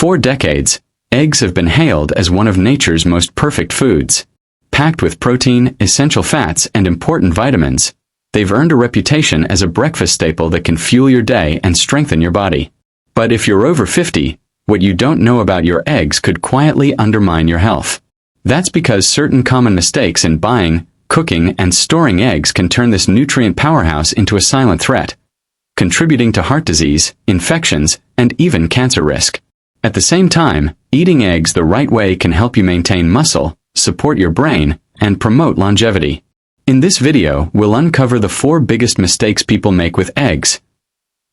For decades, eggs have been hailed as one of nature's most perfect foods. Packed with protein, essential fats, and important vitamins, they've earned a reputation as a breakfast staple that can fuel your day and strengthen your body. But if you're over 50, what you don't know about your eggs could quietly undermine your health. That's because certain common mistakes in buying, cooking, and storing eggs can turn this nutrient powerhouse into a silent threat, contributing to heart disease, infections, and even cancer risk. At the same time, eating eggs the right way can help you maintain muscle, support your brain, and promote longevity. In this video, we'll uncover the 4 biggest mistakes people make with eggs,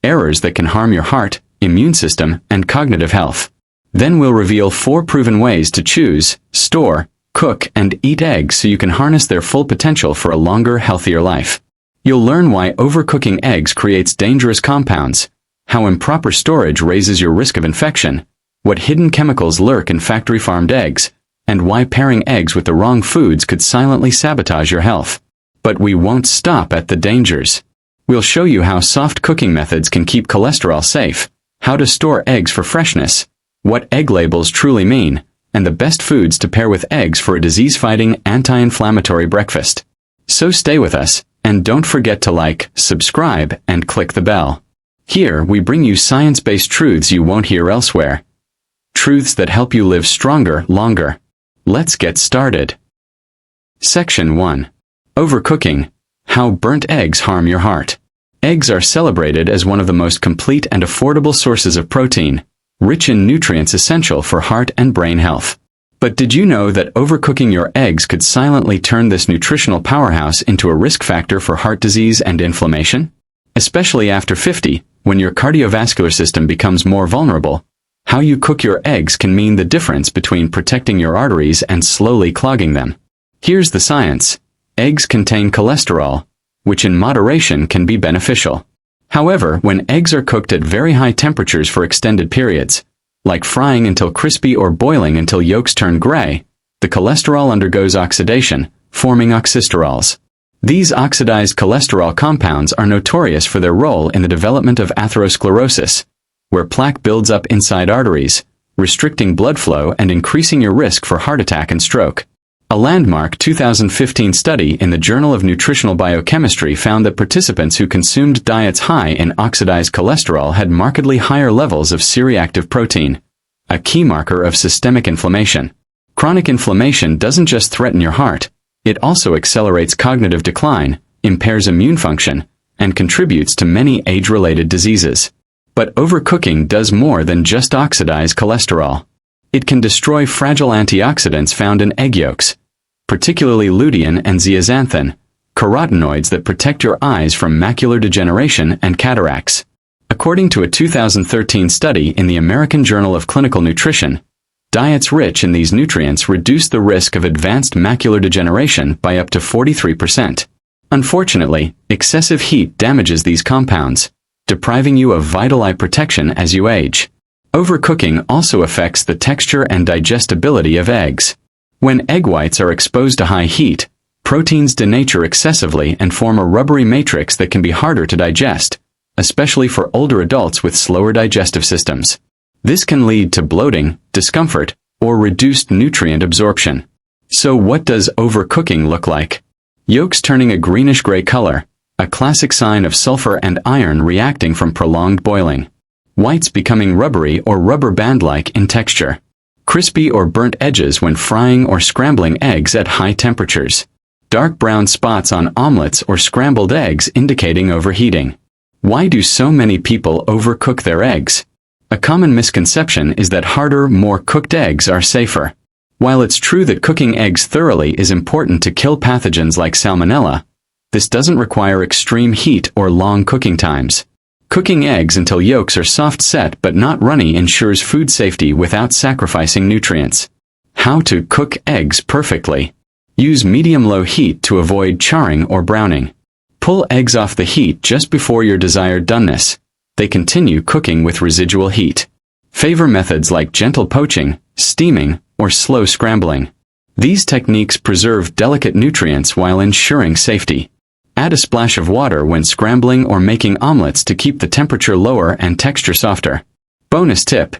errors that can harm your heart, immune system, and cognitive health. Then we'll reveal 4 proven ways to choose, store, cook, and eat eggs so you can harness their full potential for a longer, healthier life. You'll learn why overcooking eggs creates dangerous compounds, how improper storage raises your risk of infection, what hidden chemicals lurk in factory-farmed eggs, and why pairing eggs with the wrong foods could silently sabotage your health. But we won't stop at the dangers. We'll show you how soft cooking methods can keep cholesterol safe, how to store eggs for freshness, what egg labels truly mean, and the best foods to pair with eggs for a disease-fighting, anti-inflammatory breakfast. So stay with us, and don't forget to like, subscribe, and click the bell. Here, we bring you science-based truths you won't hear elsewhere. Truths that help you live stronger, longer. Let's get started. Section 1. Overcooking. How burnt eggs harm your heart. Eggs are celebrated as one of the most complete and affordable sources of protein, rich in nutrients essential for heart and brain health. But did you know that overcooking your eggs could silently turn this nutritional powerhouse into a risk factor for heart disease and inflammation? Especially after 50, when your cardiovascular system becomes more vulnerable, how you cook your eggs can mean the difference between protecting your arteries and slowly clogging them. Here's the science. Eggs contain cholesterol, which in moderation can be beneficial. However, when eggs are cooked at very high temperatures for extended periods, like frying until crispy or boiling until yolks turn gray, the cholesterol undergoes oxidation, forming oxysterols. These oxidized cholesterol compounds are notorious for their role in the development of atherosclerosis, where plaque builds up inside arteries, restricting blood flow and increasing your risk for heart attack and stroke. A landmark 2015 study in the Journal of Nutritional Biochemistry found that participants who consumed diets high in oxidized cholesterol had markedly higher levels of C-reactive protein, a key marker of systemic inflammation. Chronic inflammation doesn't just threaten your heart, it also accelerates cognitive decline, impairs immune function, and contributes to many age-related diseases. But overcooking does more than just oxidize cholesterol. It can destroy fragile antioxidants found in egg yolks, particularly lutein and zeaxanthin, carotenoids that protect your eyes from macular degeneration and cataracts. According to a 2013 study in the American Journal of Clinical Nutrition, diets rich in these nutrients reduce the risk of advanced macular degeneration by up to 43%. Unfortunately, excessive heat damages these compounds, depriving you of vital eye protection as you age. Overcooking also affects the texture and digestibility of eggs. When egg whites are exposed to high heat, proteins denature excessively and form a rubbery matrix that can be harder to digest, especially for older adults with slower digestive systems. This can lead to bloating, discomfort, or reduced nutrient absorption. So what does overcooking look like? Yolks turning a greenish-gray color, a classic sign of sulfur and iron reacting from prolonged boiling. Whites becoming rubbery or rubber band-like in texture. Crispy or burnt edges when frying or scrambling eggs at high temperatures. Dark brown spots on omelets or scrambled eggs indicating overheating. Why do so many people overcook their eggs? A common misconception is that harder, more cooked eggs are safer. While it's true that cooking eggs thoroughly is important to kill pathogens like salmonella, this doesn't require extreme heat or long cooking times. Cooking eggs until yolks are soft set but not runny ensures food safety without sacrificing nutrients. How to cook eggs perfectly. Use medium-low heat to avoid charring or browning. Pull eggs off the heat just before your desired doneness. They continue cooking with residual heat. Favor methods like gentle poaching, steaming, or slow scrambling. These techniques preserve delicate nutrients while ensuring safety. Add a splash of water when scrambling or making omelets to keep the temperature lower and texture softer. Bonus tip: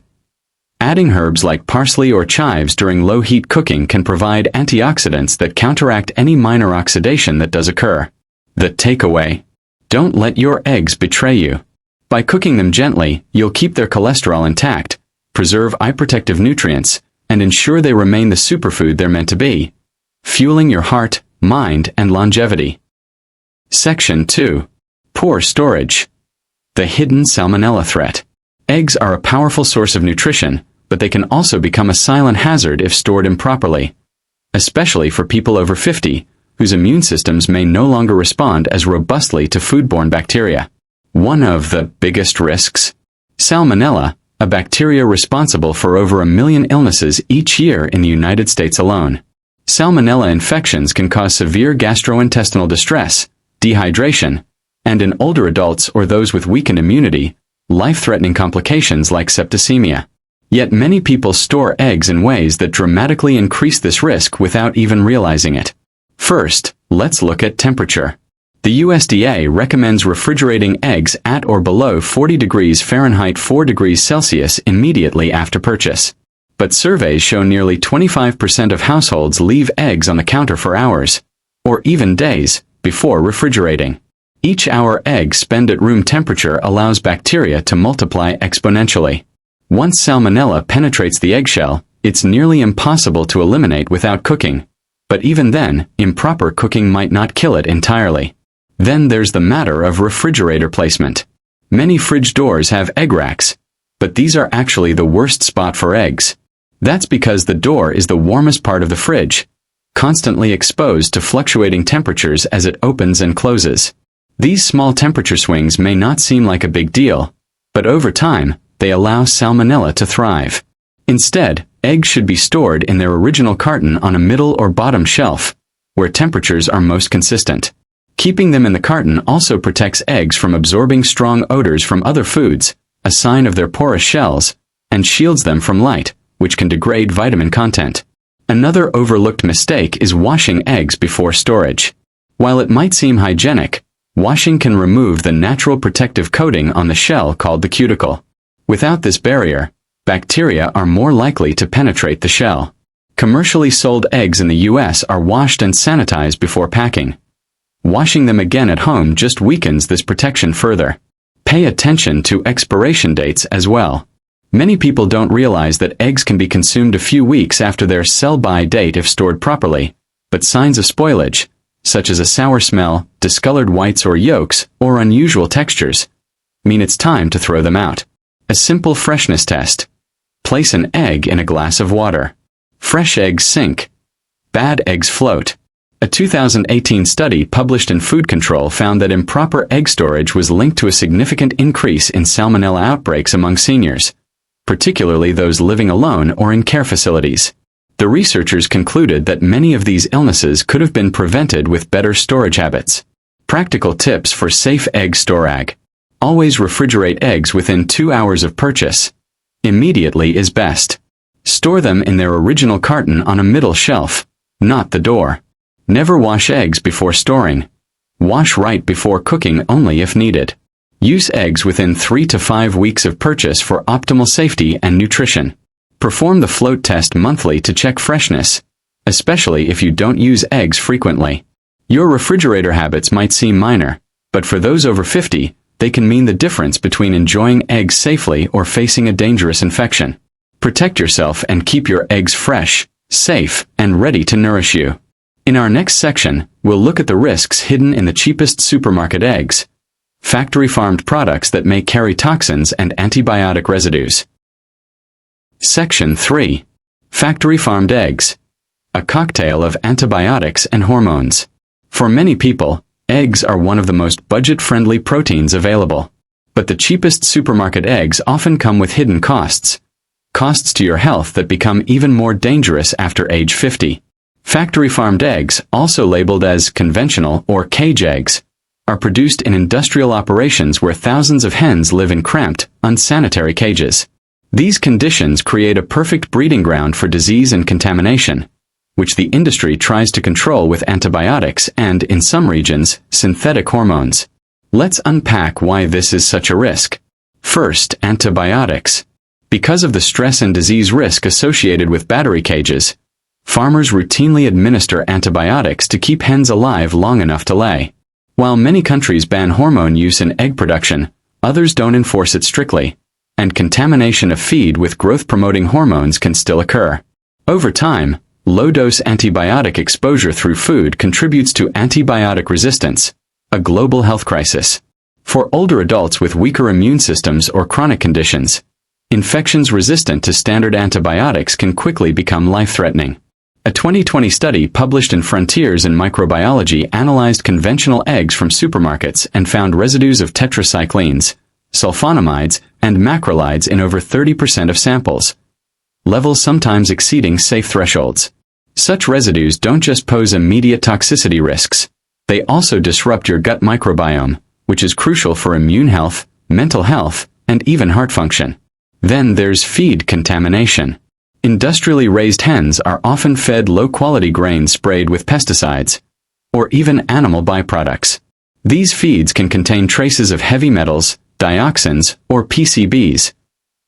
Adding herbs like parsley or chives during low-heat cooking can provide antioxidants that counteract any minor oxidation that does occur. The takeaway: don't let your eggs betray you. By cooking them gently, you'll keep their cholesterol intact, preserve eye-protective nutrients, and ensure they remain the superfood they're meant to be, fueling your heart, mind, and longevity. Section 2. Poor storage. The hidden salmonella threat. Eggs are a powerful source of nutrition, but they can also become a silent hazard if stored improperly, especially for people over 50, whose immune systems may no longer respond as robustly to foodborne bacteria. One of the biggest risks? Salmonella, a bacteria responsible for over 1 million illnesses each year in the United States alone. Salmonella infections can cause severe gastrointestinal distress, dehydration, and in older adults or those with weakened immunity, life-threatening complications like septicemia. Yet many people store eggs in ways that dramatically increase this risk without even realizing it. First, let's look at temperature. The USDA recommends refrigerating eggs at or below 40 degrees Fahrenheit 4 degrees Celsius immediately after purchase. But surveys show nearly 25% of households leave eggs on the counter for hours, or even days, before refrigerating. Each hour eggs spent at room temperature allows bacteria to multiply exponentially. Once salmonella penetrates the eggshell, it's nearly impossible to eliminate without cooking. But even then, improper cooking might not kill it entirely. Then there's the matter of refrigerator placement. Many fridge doors have egg racks, but these are actually the worst spot for eggs. That's because the door is the warmest part of the fridge, constantly exposed to fluctuating temperatures as it opens and closes. These small temperature swings may not seem like a big deal, but over time, they allow salmonella to thrive. Instead, eggs should be stored in their original carton on a middle or bottom shelf, where temperatures are most consistent. Keeping them in the carton also protects eggs from absorbing strong odors from other foods, a sign of their porous shells, and shields them from light, which can degrade vitamin content. Another overlooked mistake is washing eggs before storage. While it might seem hygienic, washing can remove the natural protective coating on the shell called the cuticle. Without this barrier, bacteria are more likely to penetrate the shell. Commercially sold eggs in the US are washed and sanitized before packing. Washing them again at home just weakens this protection further. Pay attention to expiration dates as well. Many people don't realize that eggs can be consumed a few weeks after their sell-by date if stored properly, but signs of spoilage, such as a sour smell, discolored whites or yolks, or unusual textures, mean it's time to throw them out. A simple freshness test. Place an egg in a glass of water. Fresh eggs sink. Bad eggs float. A 2018 study published in Food Control found that improper egg storage was linked to a significant increase in salmonella outbreaks among seniors, particularly those living alone or in care facilities. The researchers concluded that many of these illnesses could have been prevented with better storage habits. Practical tips for safe egg storage. Always refrigerate eggs within 2 hours of purchase. Immediately is best. Store them in their original carton on a middle shelf, not the door. Never wash eggs before storing. Wash right before cooking only if needed. Use eggs within 3 to 5 weeks of purchase for optimal safety and nutrition. Perform the float test monthly to check freshness, especially if you don't use eggs frequently. Your refrigerator habits might seem minor, but for those over 50, they can mean the difference between enjoying eggs safely or facing a dangerous infection. Protect yourself and keep your eggs fresh, safe, and ready to nourish you. In our next section, we'll look at the risks hidden in the cheapest supermarket eggs, factory-farmed products that may carry toxins and antibiotic residues. Section 3. Factory-farmed eggs. A cocktail of antibiotics and hormones. For many people, eggs are one of the most budget-friendly proteins available. But the cheapest supermarket eggs often come with hidden costs. Costs to your health that become even more dangerous after age 50. Factory-farmed eggs, also labeled as conventional or cage eggs, are produced in industrial operations where thousands of hens live in cramped, unsanitary cages. These conditions create a perfect breeding ground for disease and contamination, which the industry tries to control with antibiotics and, in some regions, synthetic hormones. Let's unpack why this is such a risk. First, antibiotics. Because of the stress and disease risk associated with battery cages, farmers routinely administer antibiotics to keep hens alive long enough to lay. While many countries ban hormone use in egg production, others don't enforce it strictly, and contamination of feed with growth-promoting hormones can still occur. Over time, low-dose antibiotic exposure through food contributes to antibiotic resistance, a global health crisis. For older adults with weaker immune systems or chronic conditions, infections resistant to standard antibiotics can quickly become life-threatening. A 2020 study published in Frontiers in Microbiology analyzed conventional eggs from supermarkets and found residues of tetracyclines, sulfonamides, and macrolides in over 30% of samples, levels sometimes exceeding safe thresholds. Such residues don't just pose immediate toxicity risks, they also disrupt your gut microbiome, which is crucial for immune health, mental health, and even heart function. Then there's feed contamination. Industrially raised hens are often fed low-quality grains sprayed with pesticides, or even animal byproducts. These feeds can contain traces of heavy metals, dioxins, or PCBs,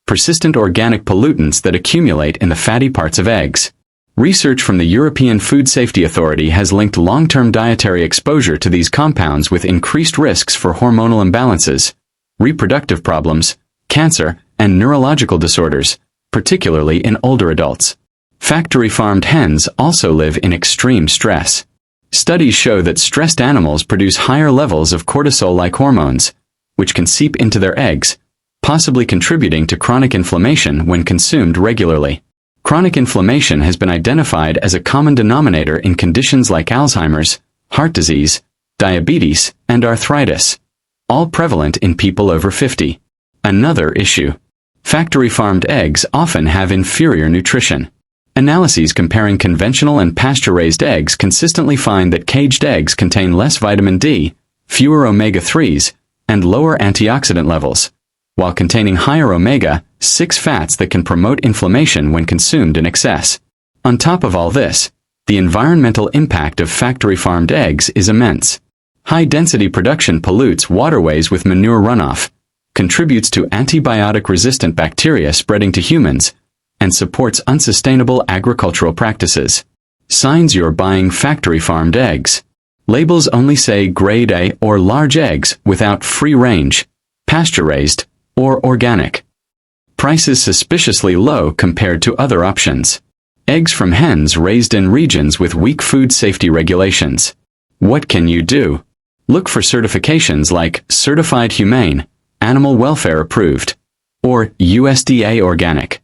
persistent organic pollutants that accumulate in the fatty parts of eggs. Research from the European Food Safety Authority has linked long-term dietary exposure to these compounds with increased risks for hormonal imbalances, reproductive problems, cancer, and neurological disorders, particularly in older adults. Factory-farmed hens also live in extreme stress. Studies show that stressed animals produce higher levels of cortisol-like hormones, which can seep into their eggs, possibly contributing to chronic inflammation when consumed regularly. Chronic inflammation has been identified as a common denominator in conditions like Alzheimer's, heart disease, diabetes, and arthritis, all prevalent in people over 50. Another issue. Factory-farmed eggs often have inferior nutrition. Analyses comparing conventional and pasture-raised eggs consistently find that caged eggs contain less vitamin D, fewer omega-3s, and lower antioxidant levels, while containing higher omega-6 fats that can promote inflammation when consumed in excess. On top of all this, the environmental impact of factory-farmed eggs is immense. High-density production pollutes waterways with manure runoff, contributes to antibiotic-resistant bacteria spreading to humans, and supports unsustainable agricultural practices. Signs you're buying factory-farmed eggs. Labels only say grade A or large eggs without free-range, pasture-raised, or organic. Prices suspiciously low compared to other options. Eggs from hens raised in regions with weak food safety regulations. What can you do? Look for certifications like Certified Humane, Animal Welfare Approved, or USDA Organic.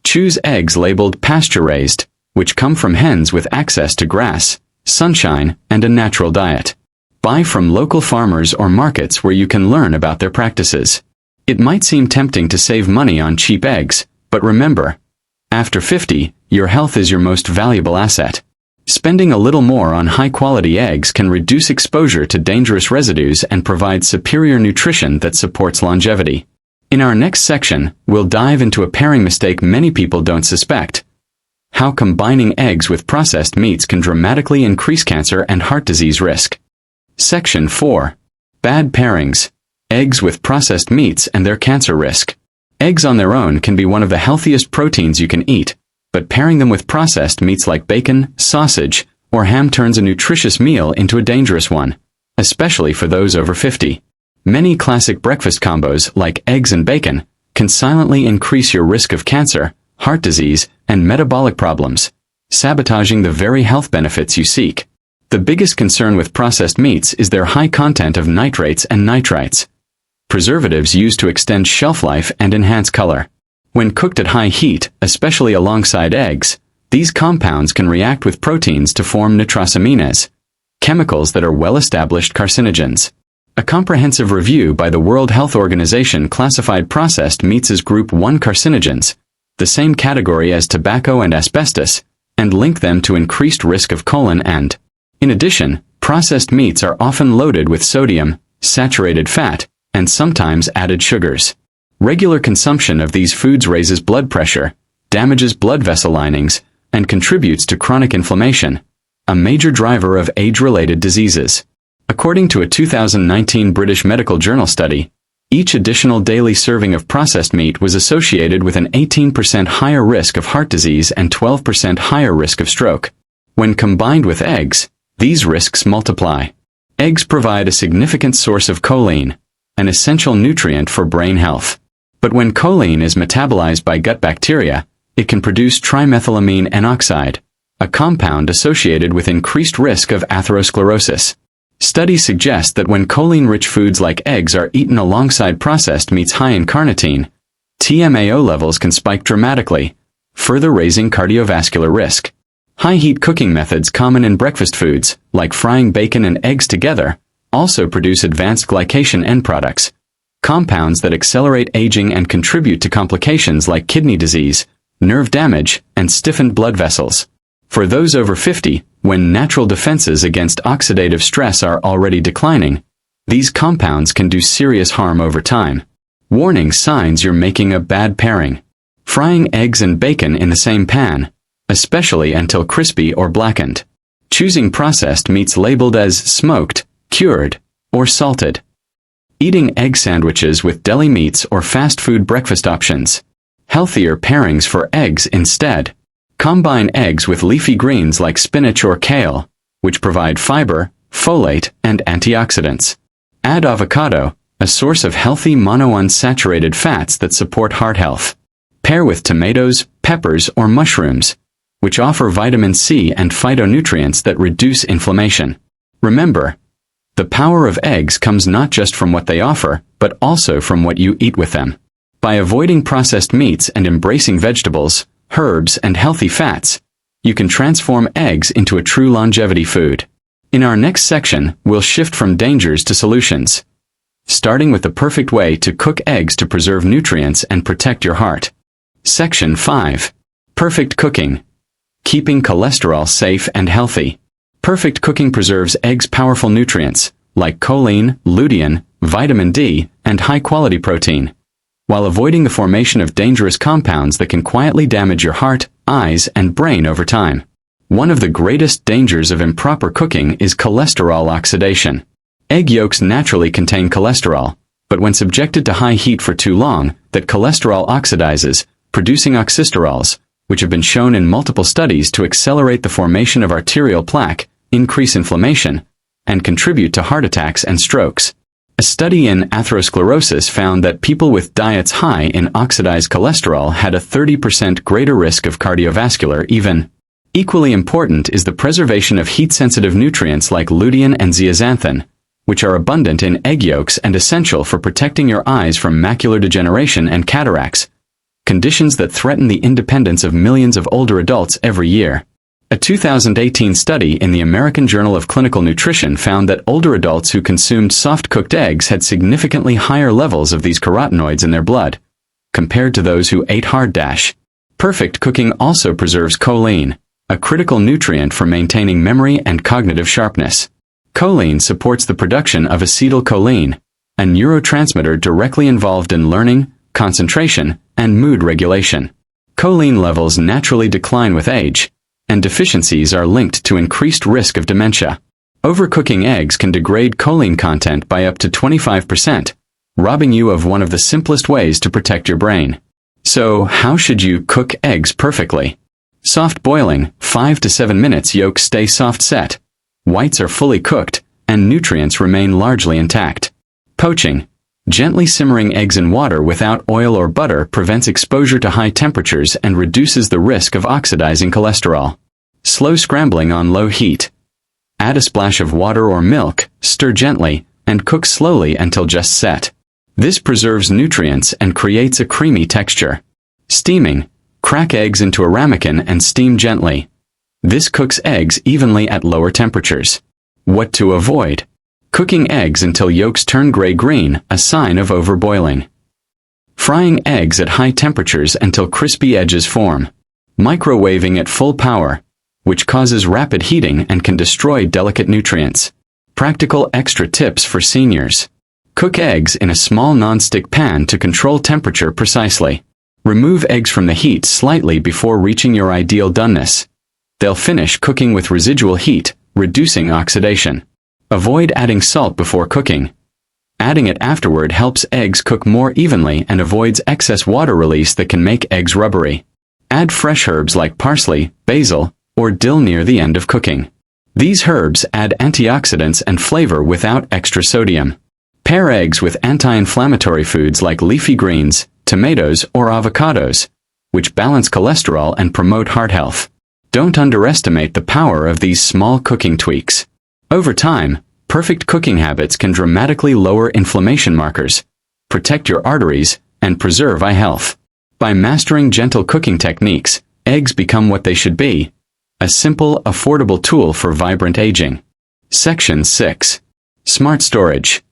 Choose eggs labeled pasture-raised, which come from hens with access to grass, sunshine, and a natural diet. Buy from local farmers or markets where you can learn about their practices. It might seem tempting to save money on cheap eggs, but remember, after 50, your health is your most valuable asset. Spending a little more on high-quality eggs can reduce exposure to dangerous residues and provide superior nutrition that supports longevity. In our next section, we'll dive into a pairing mistake many people don't suspect: how combining eggs with processed meats can dramatically increase cancer and heart disease risk. Section 4. Bad pairings. Eggs with processed meats and their cancer risk. Eggs on their own can be one of the healthiest proteins you can eat, but pairing them with processed meats like bacon, sausage, or ham turns a nutritious meal into a dangerous one, especially for those over 50. Many classic breakfast combos, like eggs and bacon, can silently increase your risk of cancer, heart disease, and metabolic problems, sabotaging the very health benefits you seek. The biggest concern with processed meats is their high content of nitrates and nitrites, preservatives used to extend shelf life and enhance color. When cooked at high heat, especially alongside eggs, these compounds can react with proteins to form nitrosamines, chemicals that are well-established carcinogens. A comprehensive review by the World Health Organization classified processed meats as Group 1 carcinogens, the same category as tobacco and asbestos, and linked them to increased risk of colon and. In addition, processed meats are often loaded with sodium, saturated fat, and sometimes added sugars. Regular consumption of these foods raises blood pressure, damages blood vessel linings, and contributes to chronic inflammation, a major driver of age-related diseases. According to a 2019 British Medical Journal study, Each additional daily serving of processed meat was associated with an 18% higher risk of heart disease and 12% higher risk of stroke. When combined with eggs, these risks multiply. Eggs provide a significant source of choline, an essential nutrient for brain health. But when choline is metabolized by gut bacteria, it can produce trimethylamine N-oxide, a compound associated with increased risk of atherosclerosis. Studies suggest that when choline-rich foods like eggs are eaten alongside processed meats high in carnitine, TMAO levels can spike dramatically, further raising cardiovascular risk. High-heat cooking methods common in breakfast foods, like frying bacon and eggs together, also produce advanced glycation end products, compounds that accelerate aging and contribute to complications like kidney disease, nerve damage, and stiffened blood vessels. For those over 50, when natural defenses against oxidative stress are already declining, these compounds can do serious harm over time. Warning signs you're making a bad pairing. Frying eggs and bacon in the same pan, especially until crispy or blackened. Choosing processed meats labeled as smoked, cured, or salted. Eating egg sandwiches with deli meats or fast food breakfast options. Healthier pairings for eggs instead. Combine eggs with leafy greens like spinach or kale, which provide fiber, folate, and antioxidants. Add avocado, a source of healthy monounsaturated fats that support heart health. Pair with tomatoes, peppers, or mushrooms, which offer vitamin C and phytonutrients that reduce inflammation. Remember, the power of eggs comes not just from what they offer, but also from what you eat with them. By avoiding processed meats and embracing vegetables, herbs, and healthy fats, you can transform eggs into a true longevity food. In our next section, we'll shift from dangers to solutions, starting with the perfect way to cook eggs to preserve nutrients and protect your heart. Section 5. Perfect cooking. Keeping cholesterol safe and healthy. Perfect cooking preserves eggs' powerful nutrients, like choline, lutein, vitamin D, and high-quality protein, while avoiding the formation of dangerous compounds that can quietly damage your heart, eyes, and brain over time. One of the greatest dangers of improper cooking is cholesterol oxidation. Egg yolks naturally contain cholesterol, but when subjected to high heat for too long, that cholesterol oxidizes, producing oxysterols, which have been shown in multiple studies to accelerate the formation of arterial plaque, increase inflammation, and contribute to heart attacks and strokes. A study in atherosclerosis found that people with diets high in oxidized cholesterol had a 30% greater risk of cardiovascular event. Equally important is the preservation of heat-sensitive nutrients like lutein and zeaxanthin, which are abundant in egg yolks and essential for protecting your eyes from macular degeneration and cataracts, conditions that threaten the independence of millions of older adults every year. A 2018 study in the American Journal of Clinical Nutrition found that older adults who consumed soft-cooked eggs had significantly higher levels of these carotenoids in their blood, compared to those who ate hard. Perfect cooking also preserves choline, a critical nutrient for maintaining memory and cognitive sharpness. Choline supports the production of acetylcholine, a neurotransmitter directly involved in learning, concentration, and mood regulation. Choline levels naturally decline with age, and deficiencies are linked to increased risk of dementia. Overcooking eggs can degrade choline content by up to 25%, robbing you of one of the simplest ways to protect your brain. So, how should you cook eggs perfectly? Soft boiling, 5 to 7 minutes. Yolks stay soft set. Whites are fully cooked, and nutrients remain largely intact. Poaching. Gently simmering eggs in water without oil or butter prevents exposure to high temperatures and reduces the risk of oxidizing cholesterol. Slow scrambling on low heat. Add a splash of water or milk, stir gently, and cook slowly until just set. This preserves nutrients and creates a creamy texture. Steaming. Crack eggs into a ramekin and steam gently. This cooks eggs evenly at lower temperatures. What to avoid? Cooking eggs until yolks turn gray-green, a sign of overboiling. Frying eggs at high temperatures until crispy edges form. Microwaving at full power, which causes rapid heating and can destroy delicate nutrients. Practical extra tips for seniors. Cook eggs in a small non-stick pan to control temperature precisely. Remove eggs from the heat slightly before reaching your ideal doneness. They'll finish cooking with residual heat, reducing oxidation. Avoid adding salt before cooking. Adding it afterward helps eggs cook more evenly and avoids excess water release that can make eggs rubbery. Add fresh herbs like parsley, basil, or dill near the end of cooking. These herbs add antioxidants and flavor without extra sodium. Pair eggs with anti-inflammatory foods like leafy greens, tomatoes, or avocados, which balance cholesterol and promote heart health. Don't underestimate the power of these small cooking tweaks. Over time, perfect cooking habits can dramatically lower inflammation markers, protect your arteries, and preserve eye health. By mastering gentle cooking techniques, eggs become what they should be: a simple, affordable tool for vibrant aging. Section 6. Smart Storage.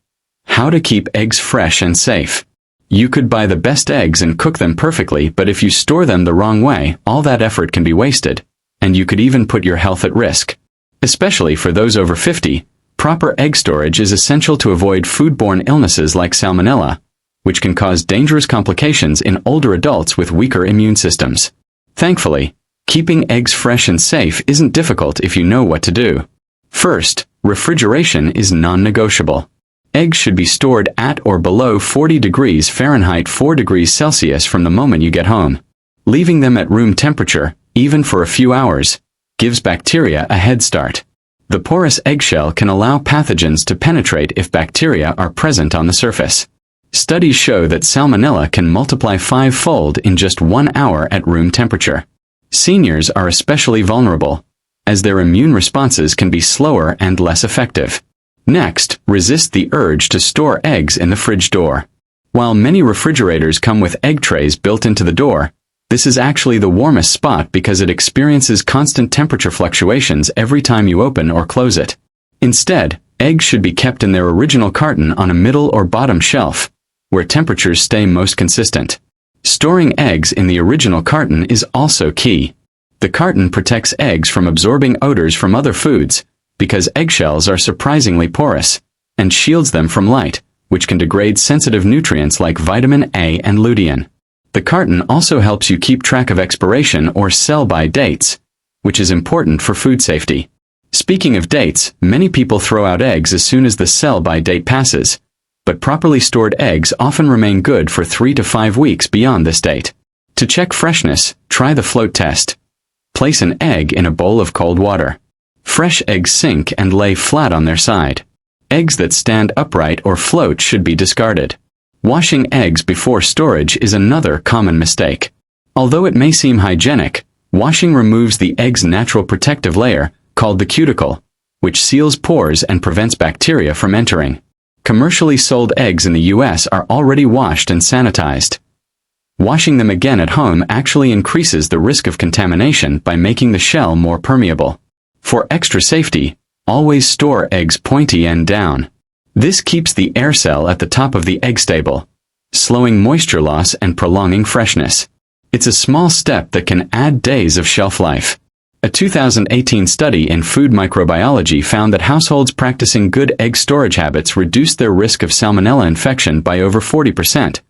How to keep eggs fresh and safe. You could buy the best eggs and cook them perfectly, but if you store them the wrong way, all that effort can be wasted, and you could even put your health at risk. Especially for those over 50, proper egg storage is essential to avoid foodborne illnesses like salmonella, which can cause dangerous complications in older adults with weaker immune systems. Thankfully, keeping eggs fresh and safe isn't difficult if you know what to do. First, refrigeration is non-negotiable. Eggs should be stored at or below 40 degrees Fahrenheit 4 degrees Celsius from the moment you get home. Leaving them at room temperature, even for a few hours, gives bacteria a head start. The porous eggshell can allow pathogens to penetrate if bacteria are present on the surface. Studies show that salmonella can multiply 5-fold in just 1 hour at room temperature. Seniors are especially vulnerable, as their immune responses can be slower and less effective. Next, resist the urge to store eggs in the fridge door. While many refrigerators come with egg trays built into the door, this is actually the warmest spot because it experiences constant temperature fluctuations every time you open or close it. Instead, eggs should be kept in their original carton on a middle or bottom shelf, where temperatures stay most consistent. Storing eggs in the original carton is also key. The carton protects eggs from absorbing odors from other foods, because eggshells are surprisingly porous, and shields them from light, which can degrade sensitive nutrients like vitamin A and lutein. The carton also helps you keep track of expiration or sell-by dates, which is important for food safety. Speaking of dates, many people throw out eggs as soon as the sell-by date passes, but properly stored eggs often remain good for 3 to 5 weeks beyond this date. To check freshness, try the float test. Place an egg in a bowl of cold water. Fresh eggs sink and lay flat on their side. Eggs that stand upright or float should be discarded. Washing eggs before storage is another common mistake. Although it may seem hygienic, washing removes the egg's natural protective layer, called the cuticle, which seals pores and prevents bacteria from entering. Commercially sold eggs in the US are already washed and sanitized. Washing them again at home actually increases the risk of contamination by making the shell more permeable. For extra safety, always store eggs pointy end down. This keeps the air cell at the top of the egg stable, slowing moisture loss and prolonging freshness. It's a small step that can add days of shelf life. A 2018 study in food microbiology found that households practicing good egg storage habits reduced their risk of salmonella infection by over 40%,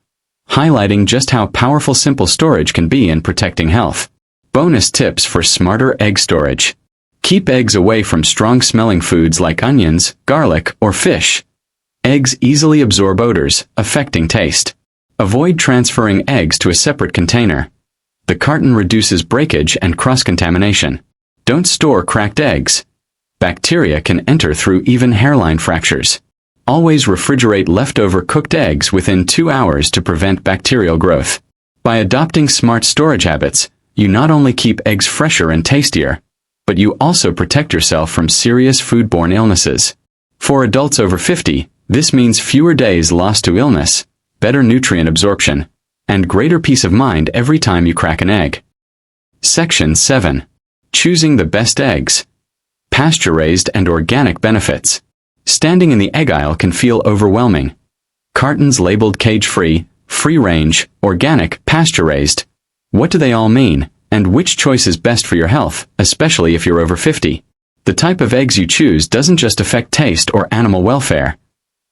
highlighting just how powerful simple storage can be in protecting health. Bonus tips for smarter egg storage. Keep eggs away from strong-smelling foods like onions, garlic, or fish. Eggs easily absorb odors, affecting taste. Avoid transferring eggs to a separate container. The carton reduces breakage and cross-contamination. Don't store cracked eggs. Bacteria can enter through even hairline fractures. Always refrigerate leftover cooked eggs within 2 hours to prevent bacterial growth. By adopting smart storage habits, you not only keep eggs fresher and tastier, but you also protect yourself from serious foodborne illnesses. For adults over 50, this means fewer days lost to illness, better nutrient absorption, and greater peace of mind every time you crack an egg. Section 7. Choosing the best eggs. Pasture-raised and organic benefits. Standing in the egg aisle can feel overwhelming. Cartons labeled cage-free, free-range, organic, pasture-raised. What do they all mean, and which choice is best for your health, especially if you're over 50? The type of eggs you choose doesn't just affect taste or animal welfare.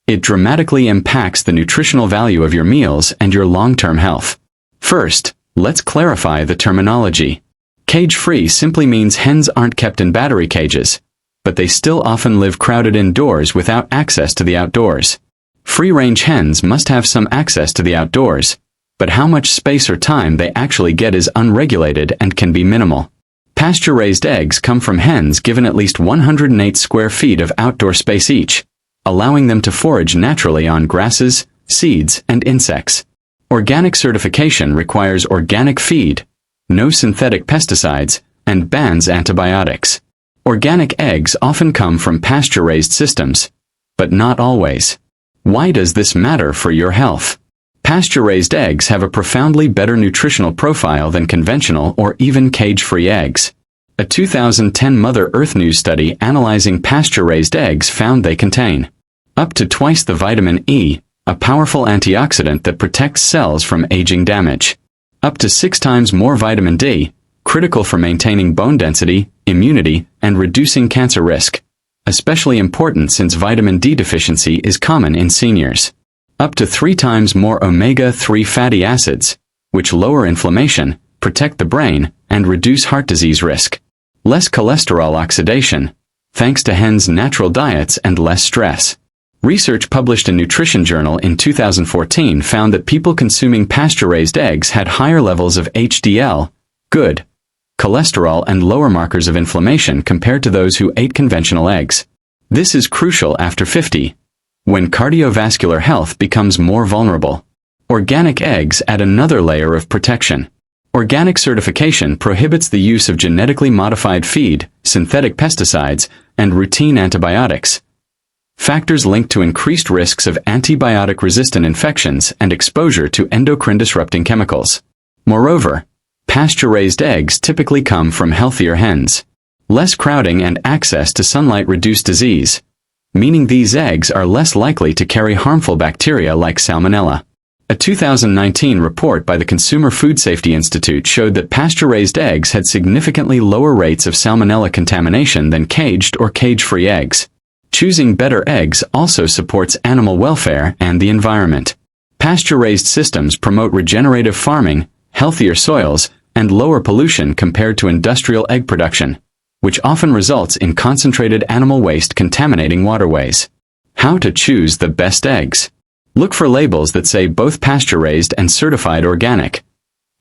It dramatically impacts the nutritional value of your meals and your long-term health. First, let's clarify the terminology. Cage-free simply means hens aren't kept in battery cages, but they still often live crowded indoors without access to the outdoors. Free-range hens must have some access to the outdoors, but how much space or time they actually get is unregulated and can be minimal. Pasture-raised eggs come from hens given at least 108 square feet of outdoor space each, allowing them to forage naturally on grasses, seeds, and insects. Organic certification requires organic feed, no synthetic pesticides, and bans antibiotics. Organic eggs often come from pasture-raised systems, but not always. Why does this matter for your health? Pasture-raised eggs have a profoundly better nutritional profile than conventional or even cage-free eggs. A 2010 Mother Earth News study analyzing pasture-raised eggs found they contain up to twice the vitamin E, a powerful antioxidant that protects cells from aging damage. Up to 6 times more vitamin D, critical for maintaining bone density, immunity, and reducing cancer risk. Especially important since vitamin D deficiency is common in seniors. Up to 3 times more omega-3 fatty acids, which lower inflammation, protect the brain, and reduce heart disease risk. Less cholesterol oxidation, thanks to hens' natural diets and less stress. Research published in Nutrition Journal in 2014 found that people consuming pasture-raised eggs had higher levels of HDL, good cholesterol, and lower markers of inflammation compared to those who ate conventional eggs. This is crucial after 50, when cardiovascular health becomes more vulnerable. Organic eggs add another layer of protection. Organic certification prohibits the use of genetically modified feed, synthetic pesticides, and routine antibiotics. Factors linked to increased risks of antibiotic-resistant infections and exposure to endocrine-disrupting chemicals. Moreover, pasture-raised eggs typically come from healthier hens. Less crowding and access to sunlight reduce disease, meaning these eggs are less likely to carry harmful bacteria like salmonella. A 2019 report by the Consumer Food Safety Institute showed that pasture-raised eggs had significantly lower rates of salmonella contamination than caged or cage-free eggs. Choosing better eggs also supports animal welfare and the environment. Pasture-raised systems promote regenerative farming, healthier soils, and lower pollution compared to industrial egg production, which often results in concentrated animal waste contaminating waterways. How to choose the best eggs? Look for labels that say both pasture-raised and certified organic.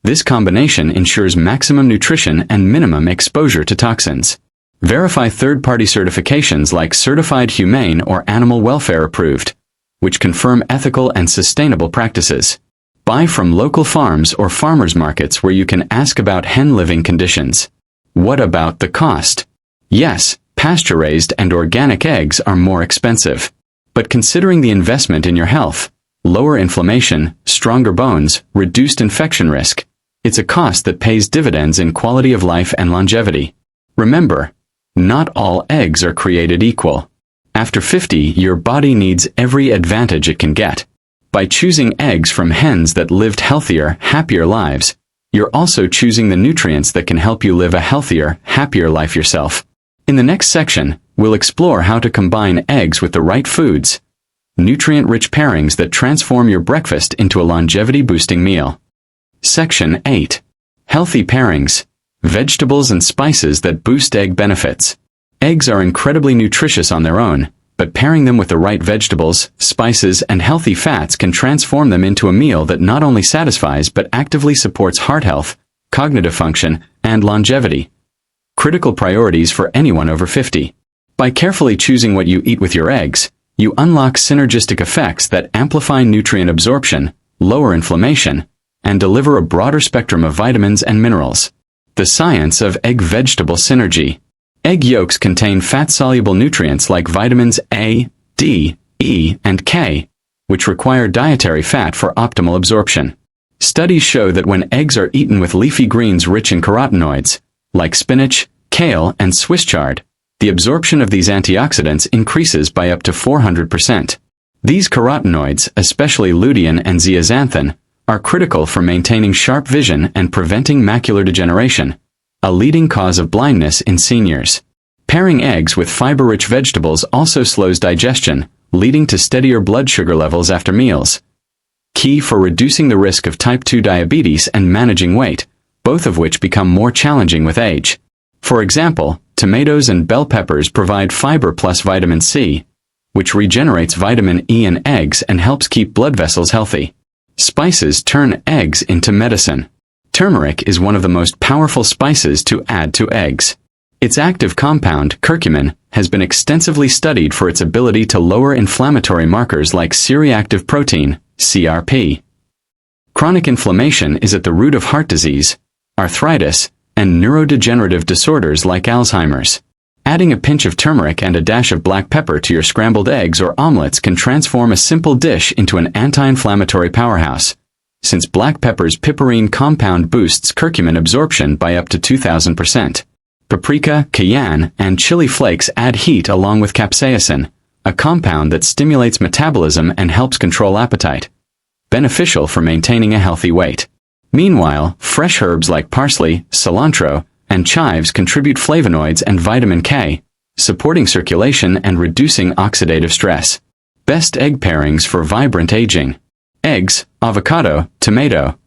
This combination ensures maximum nutrition and minimum exposure to toxins. Verify third-party certifications like Certified Humane or Animal Welfare Approved, which confirm ethical and sustainable practices. Buy from local farms or farmers markets where you can ask about hen living conditions. What about the cost? Yes, pasture-raised and organic eggs are more expensive. But considering the investment in your health, lower inflammation, stronger bones, reduced infection risk, it's a cost that pays dividends in quality of life and longevity. Remember, not all eggs are created equal. After 50, your body needs every advantage it can get. By choosing eggs from hens that lived healthier, happier lives, you're also choosing the nutrients that can help you live a healthier, happier life yourself. In the next section, we'll explore how to combine eggs with the right foods, nutrient-rich pairings that transform your breakfast into a longevity-boosting meal. Section 8. Healthy pairings, vegetables and spices that boost egg benefits. Eggs are incredibly nutritious on their own, but pairing them with the right vegetables, spices, and healthy fats can transform them into a meal that not only satisfies but actively supports heart health, cognitive function, and longevity. Critical priorities for anyone over 50. By carefully choosing what you eat with your eggs, you unlock synergistic effects that amplify nutrient absorption, lower inflammation, and deliver a broader spectrum of vitamins and minerals. The science of egg-vegetable synergy. Egg yolks contain fat-soluble nutrients like vitamins A, D, E, and K, which require dietary fat for optimal absorption. Studies show that when eggs are eaten with leafy greens rich in carotenoids, like spinach, kale, and Swiss chard, the absorption of these antioxidants increases by up to 400%. These carotenoids, especially lutein and zeaxanthin, are critical for maintaining sharp vision and preventing macular degeneration, a leading cause of blindness in seniors. Pairing eggs with fiber-rich vegetables also slows digestion, leading to steadier blood sugar levels after meals. Key for reducing the risk of type 2 diabetes and managing weight, both of which become more challenging with age. For example, tomatoes and bell peppers provide fiber plus vitamin C, which regenerates vitamin E in eggs and helps keep blood vessels healthy. Spices turn eggs into medicine. Turmeric is one of the most powerful spices to add to eggs. Its active compound, curcumin, has been extensively studied for its ability to lower inflammatory markers like C-reactive protein, CRP. Chronic inflammation is at the root of heart disease, arthritis, and neurodegenerative disorders like Alzheimer's. Adding a pinch of turmeric and a dash of black pepper to your scrambled eggs or omelets can transform a simple dish into an anti-inflammatory powerhouse, since black pepper's piperine compound boosts curcumin absorption by up to 2,000%. Paprika, cayenne, and chili flakes add heat along with capsaicin, a compound that stimulates metabolism and helps control appetite, beneficial for maintaining a healthy weight. Meanwhile, fresh herbs like parsley, cilantro, and chives contribute flavonoids and vitamin K, supporting circulation and reducing oxidative stress. Best egg pairings for vibrant aging. Eggs, avocado, tomato.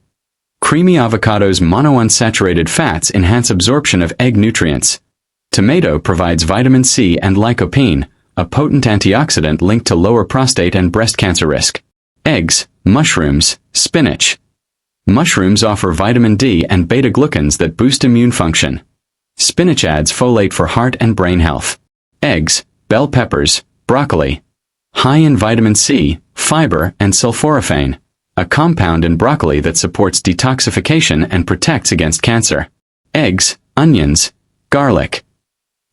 Creamy avocado's monounsaturated fats enhance absorption of egg nutrients. Tomato provides vitamin C and lycopene, a potent antioxidant linked to lower prostate and breast cancer risk. Eggs, mushrooms, spinach. Mushrooms offer vitamin D and beta-glucans that boost immune function. Spinach adds folate for heart and brain health. Eggs, bell peppers, broccoli. High in vitamin C, fiber, and sulforaphane, a compound in broccoli that supports detoxification and protects against cancer. Eggs, onions, garlic.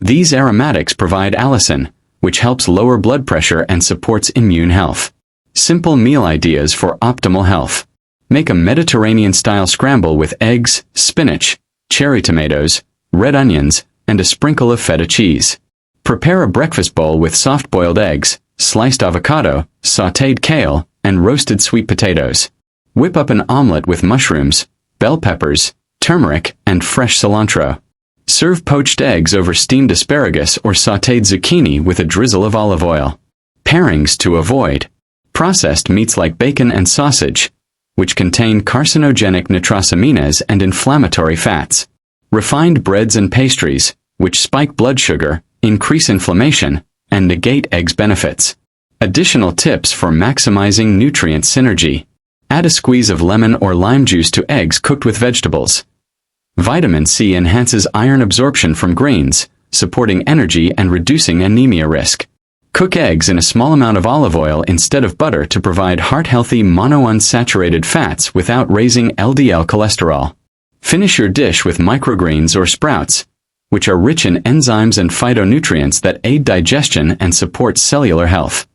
These aromatics provide allicin, which helps lower blood pressure and supports immune health. Simple meal ideas for optimal health. Make a Mediterranean-style scramble with eggs, spinach, cherry tomatoes, red onions, and a sprinkle of feta cheese. Prepare a breakfast bowl with soft-boiled eggs, sliced avocado, sautéed kale, and roasted sweet potatoes. Whip up an omelet with mushrooms, bell peppers, turmeric, and fresh cilantro. Serve poached eggs over steamed asparagus or sautéed zucchini with a drizzle of olive oil. Pairings to avoid. Processed meats like bacon and sausage, which contain carcinogenic nitrosamines and inflammatory fats. Refined breads and pastries, which spike blood sugar, increase inflammation, and negate eggs' benefits. Additional tips for maximizing nutrient synergy. Add a squeeze of lemon or lime juice to eggs cooked with vegetables. Vitamin C enhances iron absorption from grains, supporting energy and reducing anemia risk. Cook eggs in a small amount of olive oil instead of butter to provide heart-healthy monounsaturated fats without raising LDL cholesterol. Finish your dish with microgreens or sprouts, which are rich in enzymes and phytonutrients that aid digestion and support cellular health.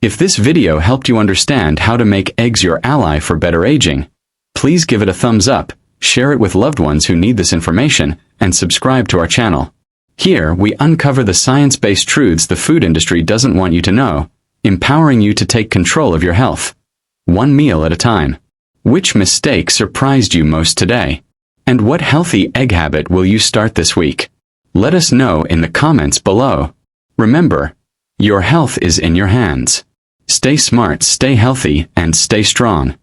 If this video helped you understand how to make eggs your ally for better aging, please give it a thumbs up, share it with loved ones who need this information, and subscribe to our channel. Here, we uncover the science-based truths the food industry doesn't want you to know, empowering you to take control of your health. One meal at a time. Which mistake surprised you most today? And what healthy egg habit will you start this week? Let us know in the comments below. Remember, your health is in your hands. Stay smart, stay healthy, and stay strong.